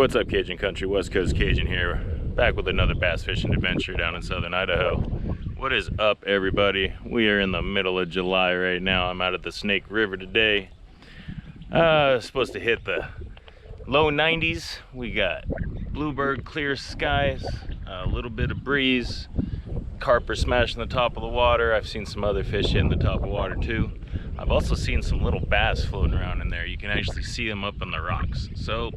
what's up, Cajun Country? West Coast Cajun here, back with another bass fishing adventure down in southern Idaho. What is up, everybody? We are in the middle of July right now. I'm out at the Snake River today. Supposed to hit the low 90s. We got bluebird clear skies, a little bit of breeze, carp are smashing the top of the water. I've seen some other fish hitting the top of water too. I've also seen some little bass floating around in there. You can actually see them up in the rocks. So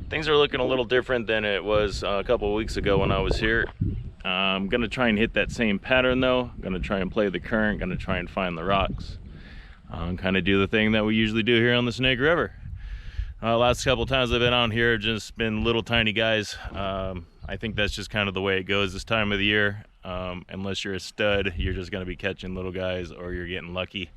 things are looking a little different than it was a couple of weeks ago when I was here. I'm gonna try and hit that same pattern though. I'm gonna try and play the current, gonna try and find the rocks. Kind of do the thing that we usually do here on the Snake River. Last couple times I've been on here, just been little tiny guys. I think that's just kind of the way it goes this time of the year. Unless you're a stud, you're just gonna be catching little guys or you're getting lucky.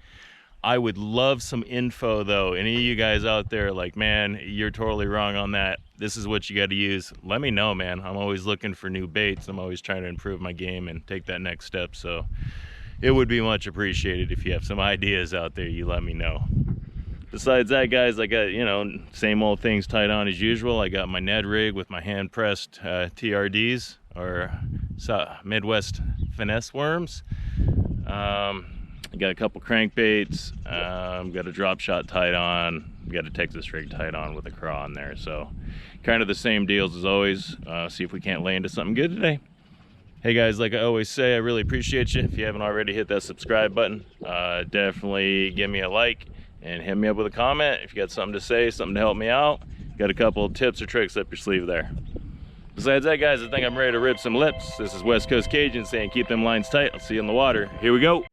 I would love some info though. Any of you guys out there like, man, you're totally wrong on that. This is what you got to use. Let me know, man. I'm always looking for new baits. I'm always trying to improve my game and take that next step. So it would be much appreciated if you have some ideas out there, you let me know. Besides that, guys, I got, you know, same old things tied on as usual. I got my Ned rig with my hand pressed TRDs or Midwest finesse worms. I got a couple crankbaits, got a drop shot tied on, got a Texas rig tied on with a craw on there. So kind of the same deals as always. See if we can't lay into something good today. Hey guys, like I always say, I really appreciate you. If you haven't already hit that subscribe button, definitely give me a like and hit me up with a comment. If you got something to say, something to help me out, got a couple of tips or tricks up your sleeve there. Besides that, guys, I think I'm ready to rip some lips. This is West Coast Cajun saying keep them lines tight. I'll see you in the water. Here we go.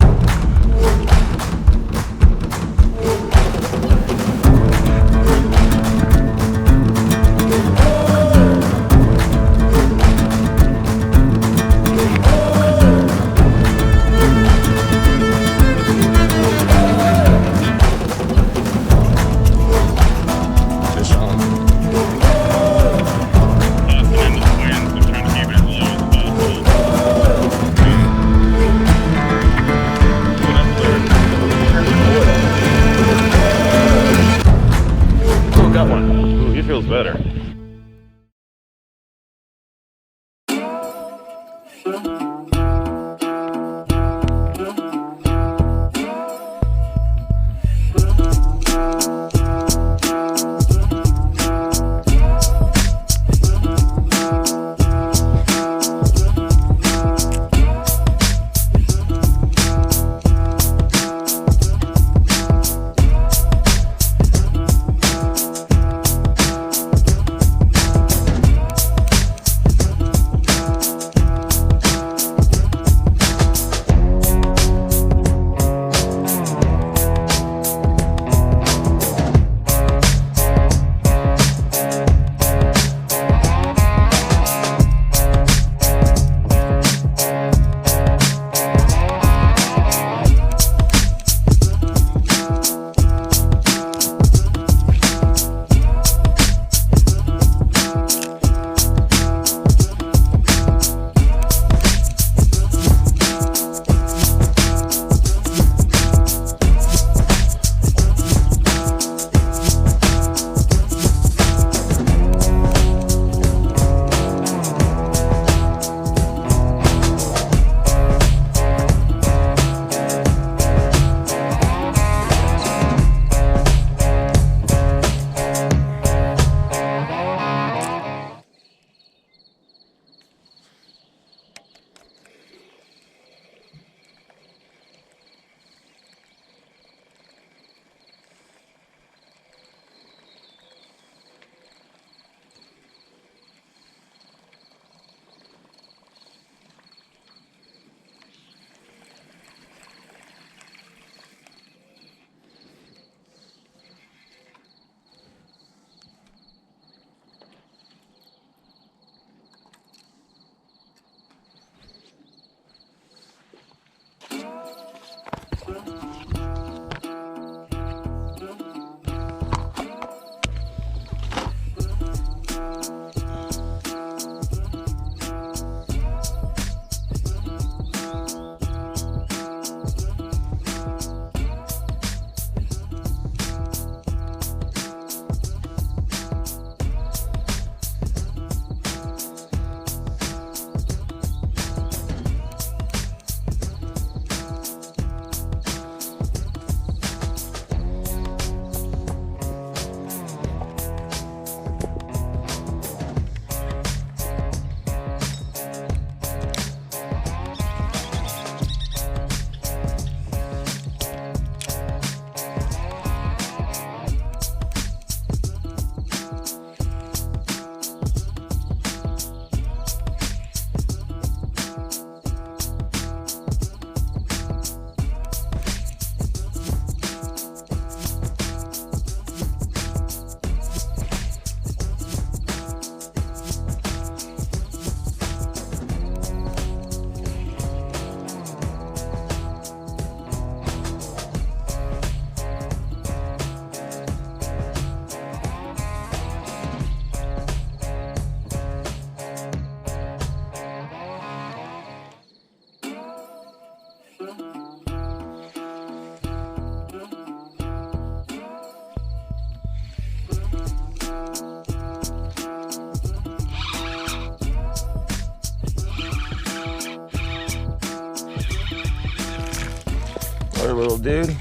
Poor little dude.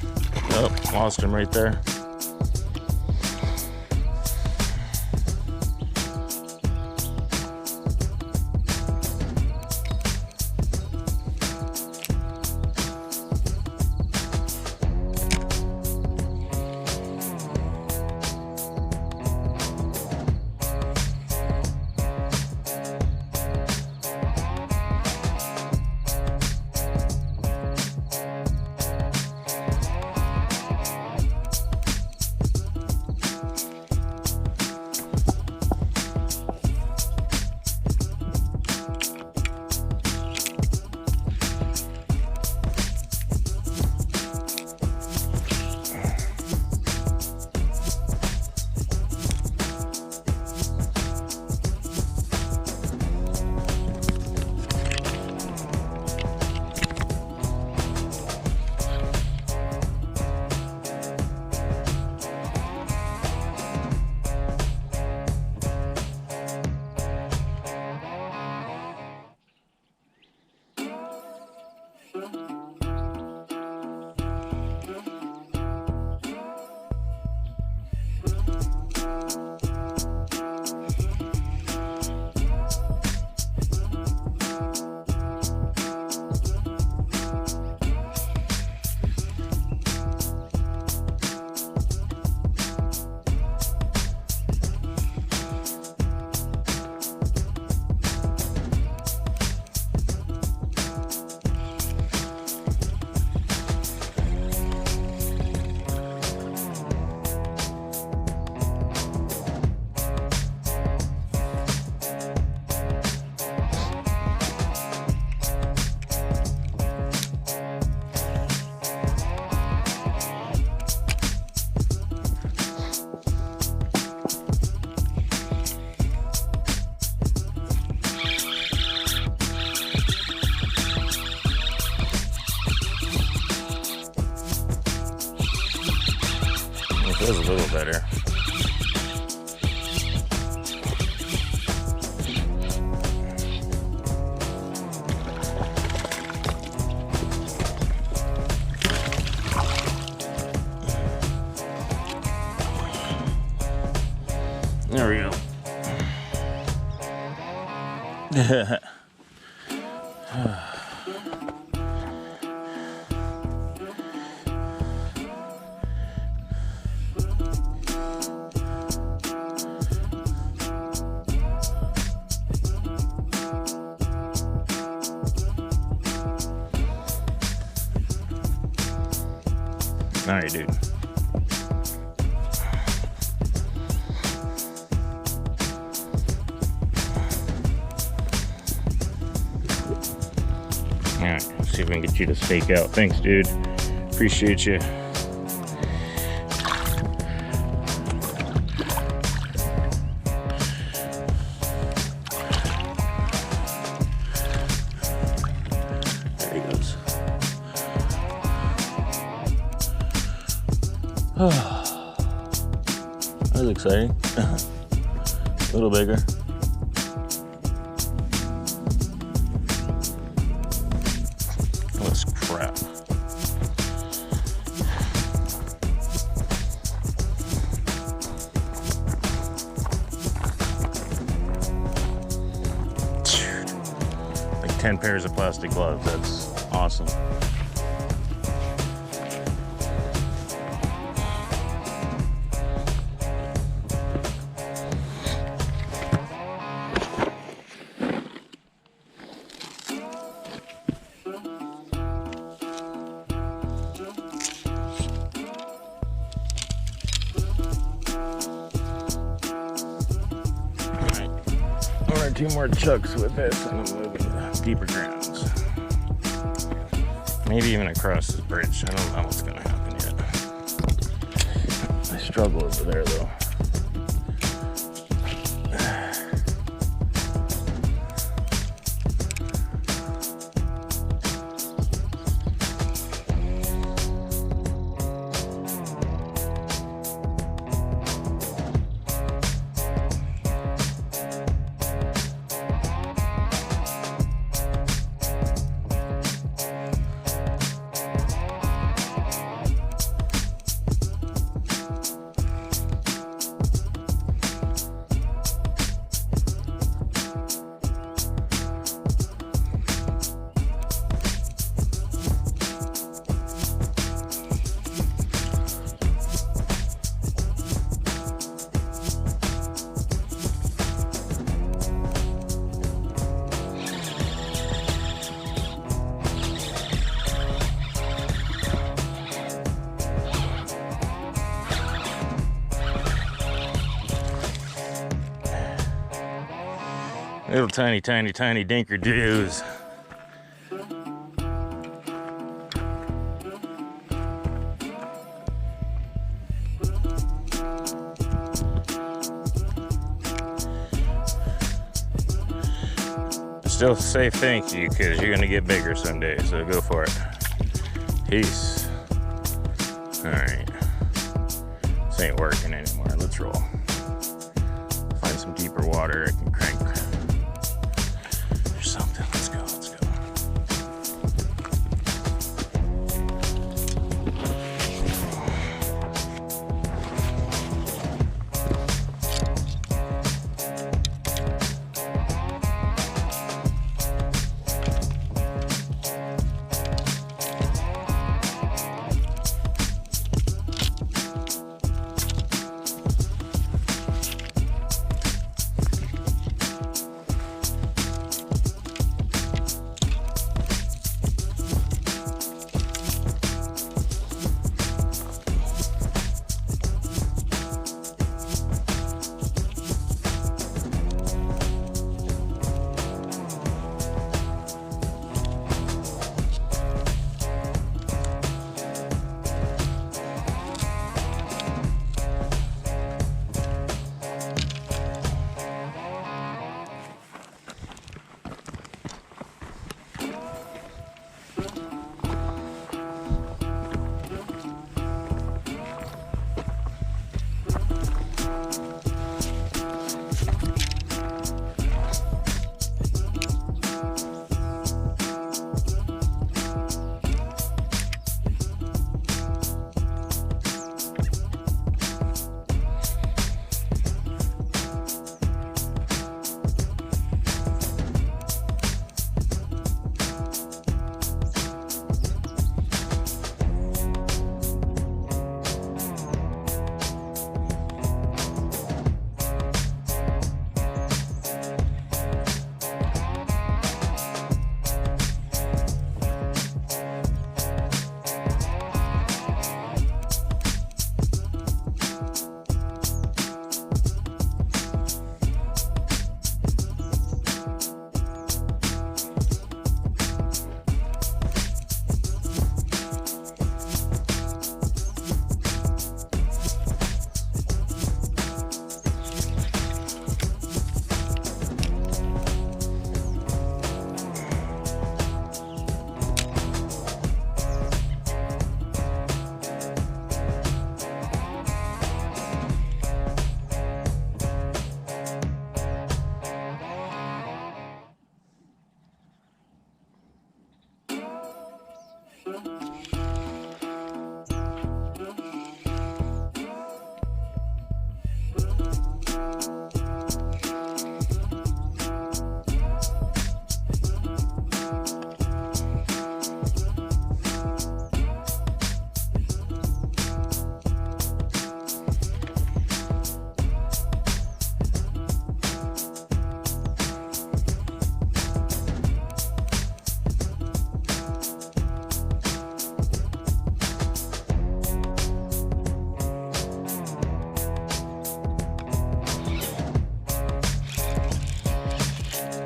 Oh, lost him right there. Feels a little better. There we go. All right, dude. All right, see if we can get you to stake out. Thanks, dude. Appreciate you. There he goes. Oh, that was exciting. A little bigger. That's crap. Like 10 pairs of plastic gloves. That's awesome. Two more chucks with this and I'm moving to deeper grounds. Maybe even across this bridge. I don't know what's gonna happen yet. I struggle over there though. Little tiny, tiny, tiny dinker Jews. Still say thank you, because you're gonna get bigger someday, so go for it. Peace. Alright. This ain't working anymore. Let's roll. Find some deeper water I can crank. Or something. Let's go, let's go.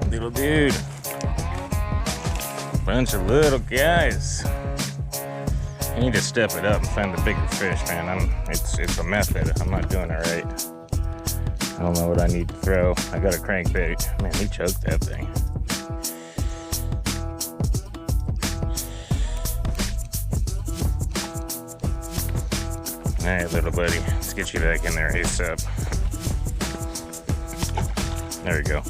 Little dude. Bunch of little guys. I need to step it up and find the bigger fish, man. It's a method. I'm not doing it right. I don't know what I need to throw. I got a crankbait. Man, he choked that thing. All right, little buddy. Let's get you back in there ASAP. There we go.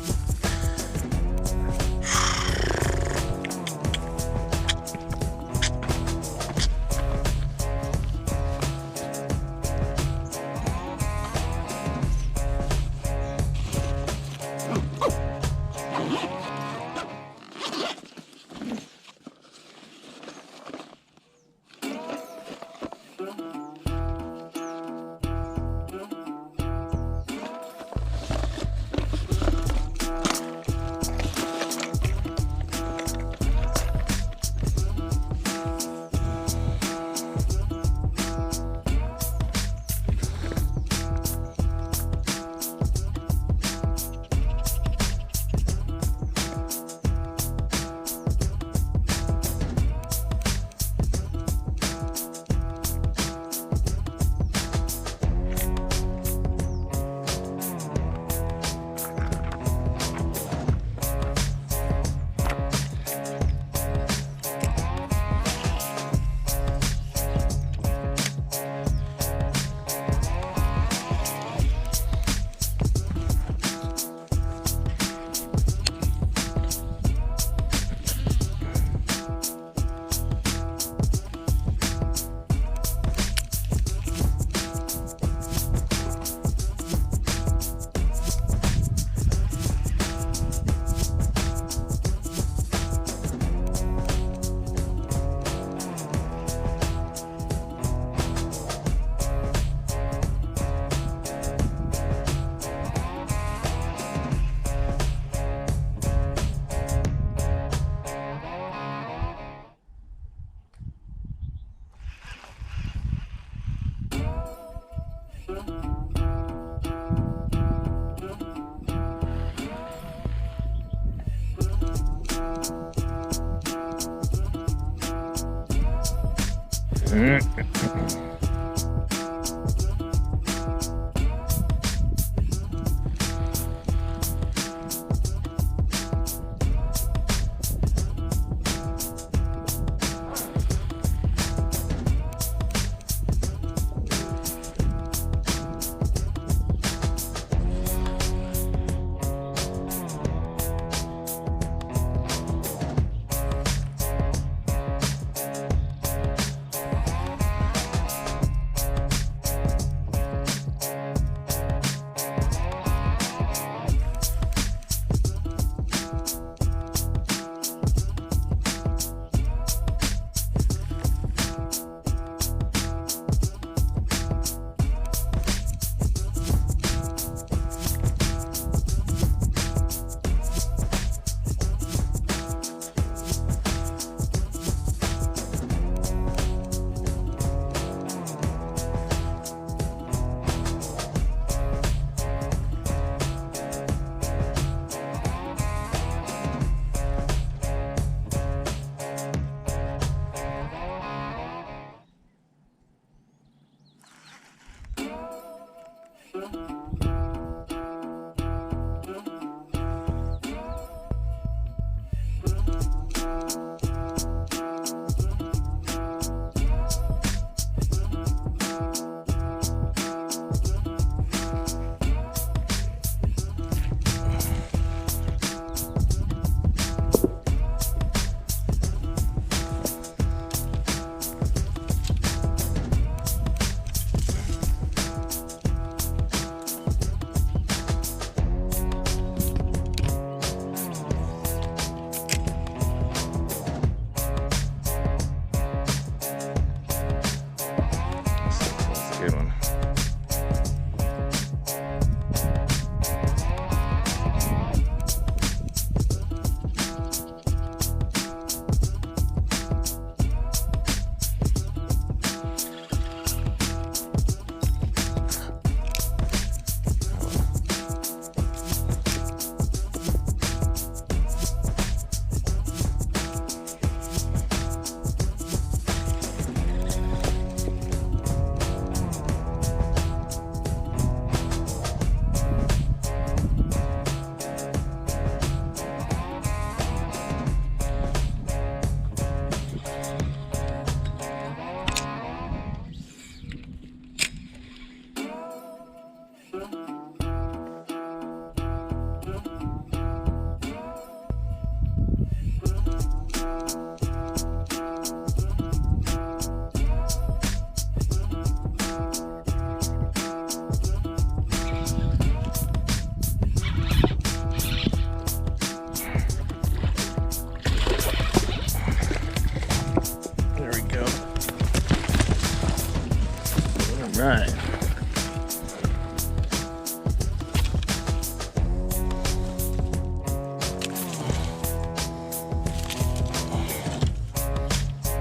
Right.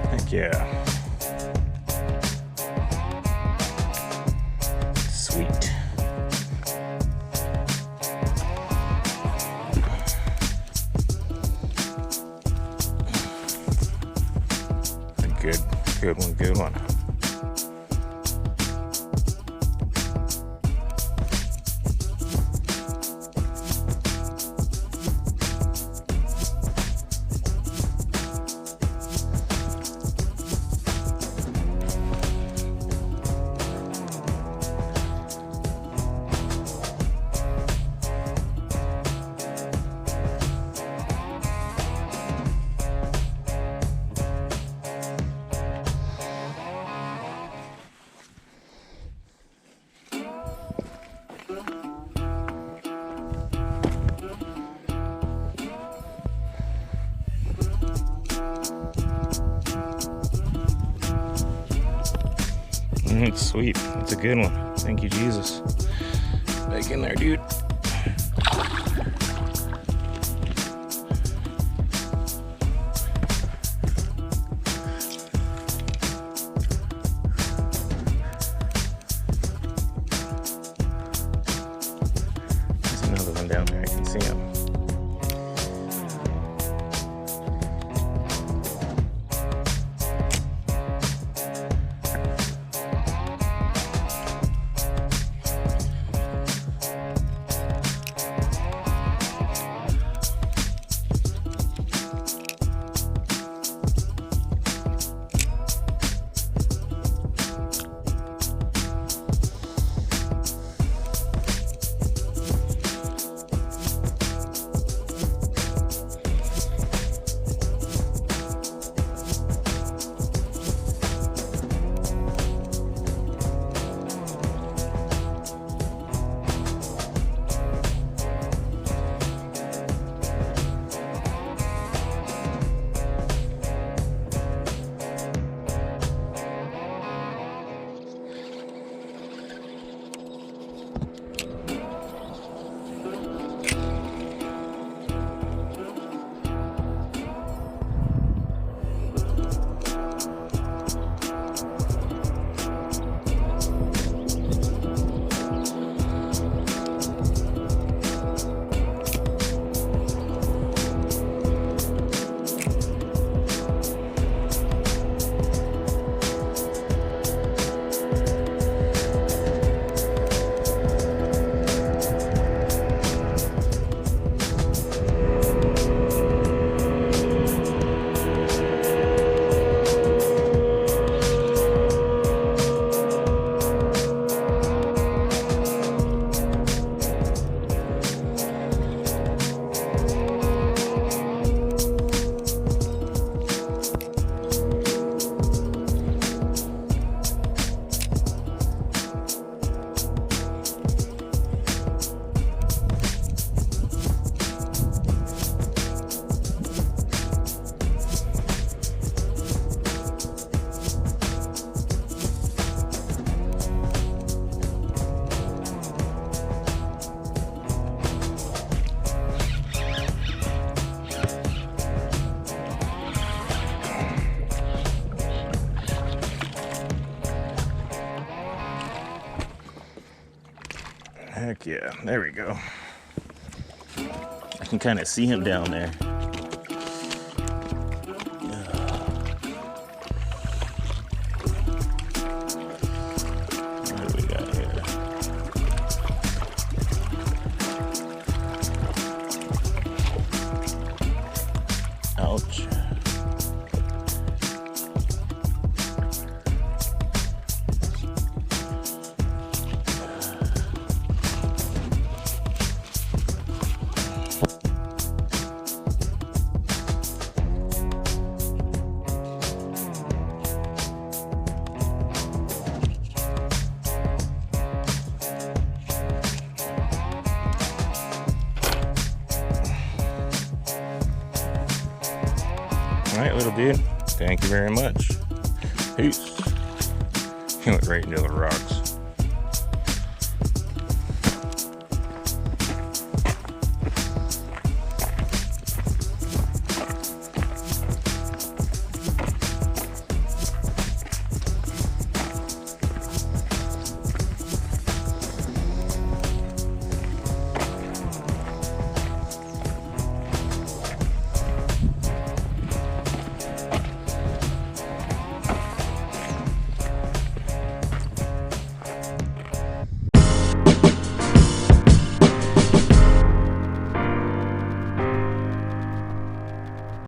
Heck yeah. Sweet. Good one. It's sweet. It's a good one. Thank you, Jesus. Back in there, dude. see him. Heck yeah, there we go. I can kind of see him down there. What do we got here? Ouch. All right, little dude. Thank you very much. Peace. He went right into the rocks.